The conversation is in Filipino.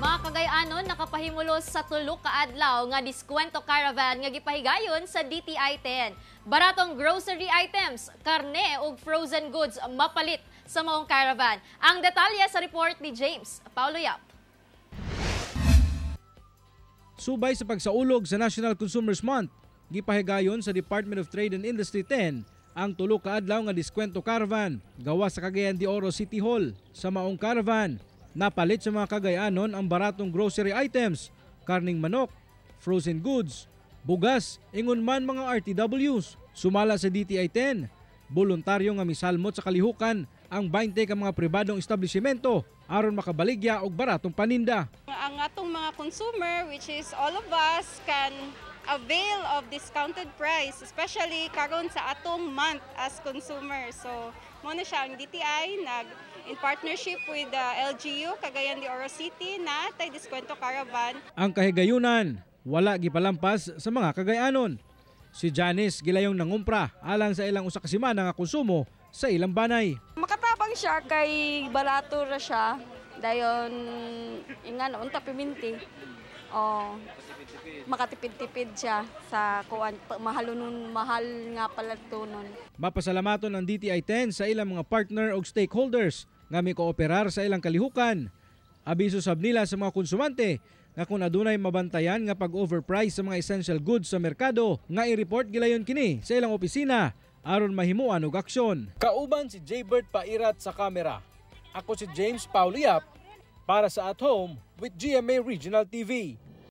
Mga kagay-anon nakapahimulos sa tulo ka adlaw nga diskwento caravan nga gipahigayon sa DTI-10. Baratong grocery items, karne ug frozen goods mapalit sa maong caravan. Ang detalye sa report ni James Paulo Yap. Subay sa pagsaulog sa National Consumers Month, gipahigayon sa Department of Trade and Industry 10 ang tulo ka adlaw nga diskwento caravan gawa sa Cagayan de Oro City Hall. Sa maong caravan, napalit sa mga kagayanon ang baratong grocery items, karning manok, frozen goods, bugas, ingon man mga RTWs. Sumala sa DTI-10, voluntaryo nga misalmot sa kalihukan ang 20 ka mga pribadong establishmento aron makabaligya og baratong paninda. Ang atong mga consumer, which is all of us, can avail of discounted price, especially karon sa atong month as consumers. So, muna siya ang DTI in partnership with the LGU Cagayan de Oro City na tay diskwento caravan. Ang kahigayunan wala gipalampas sa mga kagayanon. Si Janice gilayong nangumpra alang sa ilang usa ka semana nga konsumo sa ilang banay. Makatabang siya kay barato ra siya. Dayon ingan unta piminti. Makatipid-tipid siya sa kuan mahal nga pala tunon. Mapasalamaton ang DTI-10 sa ilang mga partner o stakeholders nga may kooperar sa ilang kalihukan. Abiso sab nila sa mga konsumante nga kung adunay mabantayan nga pag-overprice sa mga essential goods sa merkado nga i-report gilayon kini sa ilang opisina aron mahimuan og aksyon. Kauban si Jaybert Pairat sa kamera. Ako si James Paulo Yap para sa At Home with GMA Regional TV.